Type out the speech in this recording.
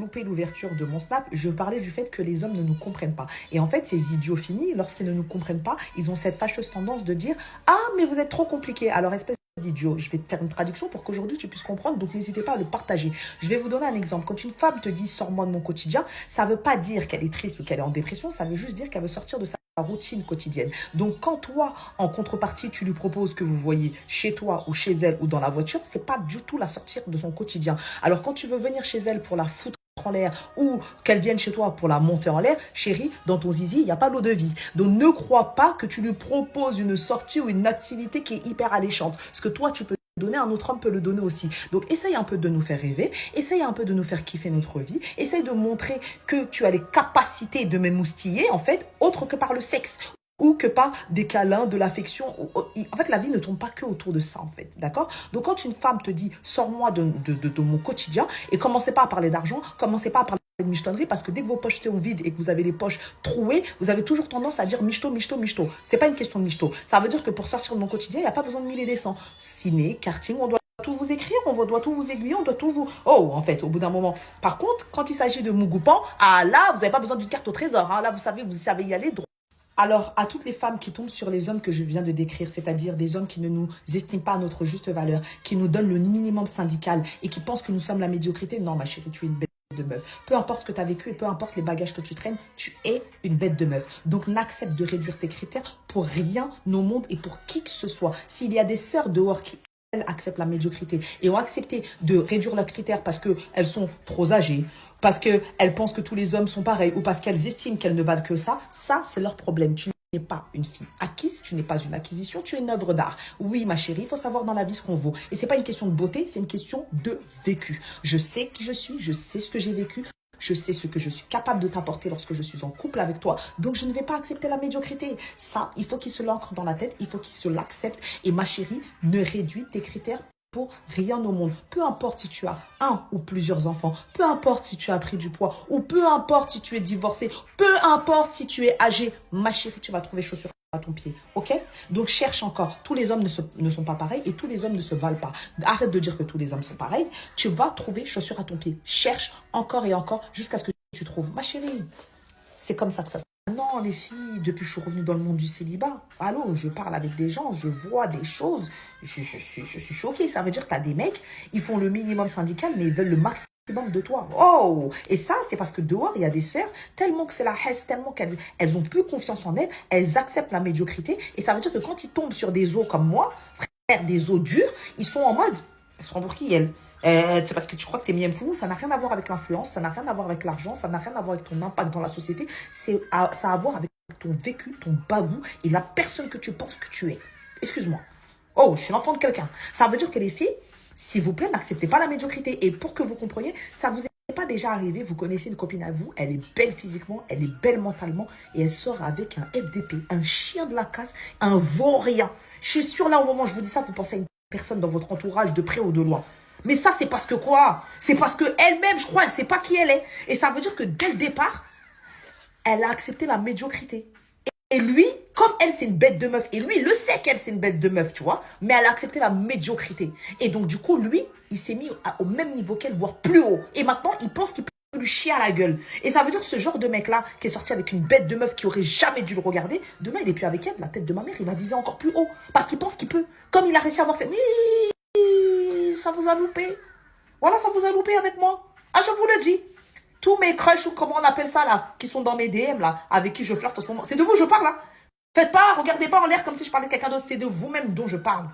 loupé l'ouverture de mon Snap, je parlais du fait que les hommes ne nous comprennent pas. Et en fait, ces idiots finis, lorsqu'ils ne nous comprennent pas, ils ont cette fâcheuse tendance de dire « Ah, mais vous êtes trop compliqué !» Alors, espèce d'idiot, je vais te faire une traduction pour qu'aujourd'hui tu puisses comprendre, donc n'hésitez pas à le partager. Je vais vous donner un exemple. Quand une femme te dit « Sors-moi de mon quotidien », ça ne veut pas dire qu'elle est triste ou qu'elle est en dépression, ça veut juste dire qu'elle veut sortir de sa routine quotidienne. Donc quand toi, en contrepartie, tu lui proposes que vous voyez chez toi ou chez elle ou dans la voiture, c'est pas du tout la sortir de son quotidien. Alors quand tu veux venir chez elle pour la foutre en l'air ou qu'elle vienne chez toi pour la monter en l'air, chérie, dans ton zizi, il n'y a pas l'eau de vie. Donc ne crois pas que tu lui proposes une sortie ou une activité qui est hyper alléchante. Ce que toi, tu peux donner, un autre homme peut le donner aussi. Donc essaye un peu de nous faire rêver, essaye un peu de nous faire kiffer notre vie, essaye de montrer que tu as les capacités de m'émoustiller, en fait, autre que par le sexe ou que par des câlins, de l'affection. En fait, la vie ne tourne pas que autour de ça, en fait, d'accord? Donc, quand une femme te dit « Sors-moi de mon quotidien » et commencez pas à parler d'argent, commencez pas à parler de michetonnerie parce que dès que vos poches sont vides et que vous avez les poches trouées, vous avez toujours tendance à dire michto, michto, michto. C'est pas une question de michto. Ça veut dire que pour sortir de mon quotidien, il n'y a pas besoin de mille et des cents. Ciné, karting, on doit tout vous écrire, on doit tout vous aiguiller, on doit tout vous... Oh, en fait, au bout d'un moment. Par contre, quand il s'agit de Mougoupan, ah là, vous n'avez pas besoin d'une carte au trésor. Hein. Là, vous savez y aller droit. Alors, à toutes les femmes qui tombent sur les hommes que je viens de décrire, c'est-à-dire des hommes qui ne nous estiment pas à notre juste valeur, qui nous donnent le minimum syndical et qui pensent que nous sommes la médiocrité, non, ma chérie, tu es une bête de meuf. Peu importe ce que tu as vécu et peu importe les bagages que tu traînes, tu es une bête de meuf. Donc, n'accepte de réduire tes critères pour rien au monde et pour qui que ce soit. S'il y a des sœurs dehors qui acceptent la médiocrité et ont accepté de réduire leurs critères parce qu'elles sont trop âgées, parce qu'elles pensent que tous les hommes sont pareils ou parce qu'elles estiment qu'elles ne valent que ça c'est leur problème. Tu n'es pas une fille acquise, tu n'es pas une acquisition, tu es une œuvre d'art. Oui, ma chérie, il faut savoir dans la vie ce qu'on vaut. Et c'est pas une question de beauté, c'est une question de vécu. Je sais qui je suis, je sais ce que j'ai vécu. Je sais ce que je suis capable de t'apporter lorsque je suis en couple avec toi. Donc, je ne vais pas accepter la médiocrité. Ça, il faut qu'il se l'ancre dans la tête. Il faut qu'il se l'accepte. Et ma chérie, ne réduis tes critères pour rien au monde. Peu importe si tu as un ou plusieurs enfants. Peu importe si tu as pris du poids. Ou peu importe si tu es divorcé. Peu importe si tu es âgé. Ma chérie, tu vas trouver chaussures à ton pied, ok? Donc cherche encore. Tous les hommes ne sont pas pareils et tous les hommes ne se valent pas. Arrête de dire que tous les hommes sont pareils. Tu vas trouver chaussures à ton pied. Cherche encore et encore jusqu'à ce que tu trouves. Ma chérie, c'est comme ça que ça se passe. Non, les filles, depuis que je suis revenue dans le monde du célibat, allô, je parle avec des gens, je vois des choses, je suis choquée. Ça veut dire que tu as des mecs, ils font le minimum syndical, mais ils veulent le maximum de toi. Oh! Et ça, c'est parce que dehors, il y a des sœurs, tellement que c'est la haine, tellement qu'elles ont plus confiance en elles, elles acceptent la médiocrité. Et ça veut dire que quand ils tombent sur des os comme moi, frère, des os durs, ils sont en mode, elles se prend pour qui, elle? C'est parce que tu crois que t'es mienne fou, ça n'a rien à voir avec l'influence, ça n'a rien à voir avec l'argent, ça n'a rien à voir avec ton impact dans la société, ça a à voir avec ton vécu, ton bagou et la personne que tu penses que tu es. Excuse-moi. Oh, je suis l'enfant de quelqu'un. Ça veut dire que les filles, s'il vous plaît, n'acceptez pas la médiocrité. Et pour que vous compreniez, ça vous est pas déjà arrivé, vous connaissez une copine à vous, elle est belle physiquement, elle est belle mentalement, et elle sort avec un FDP, un chien de la casse, un vaurien. Je suis sûre, là, au moment où je vous dis ça, vous pensez à une personne dans votre entourage, de près ou de loin. Mais ça, c'est parce que quoi? C'est parce qu'elle-même, je crois, elle ne sait pas qui elle est. Et ça veut dire que dès le départ, elle a accepté la médiocrité. Et lui, comme elle, c'est une bête de meuf, et lui, il le sait qu'elle, c'est une bête de meuf, tu vois, mais elle a accepté la médiocrité. Et donc, du coup, lui, il s'est mis au même niveau qu'elle, voire plus haut. Et maintenant, il pense qu'il peut lui chier à la gueule. Et ça veut dire que ce genre de mec-là, qui est sorti avec une bête de meuf qui aurait jamais dû le regarder, demain, il est plus avec elle, la tête de ma mère, il va viser encore plus haut. Parce qu'il pense qu'il peut. Comme il a réussi à avoir cette... Ça vous a loupé. Voilà, ça vous a loupé avec moi. Ah, je vous le dis. Tous mes crushs, ou comment on appelle ça là, qui sont dans mes DM là, avec qui je flirte en ce moment. C'est de vous que je parle là. Faites pas, regardez pas en l'air comme si je parlais de quelqu'un d'autre. C'est de vous-même dont je parle.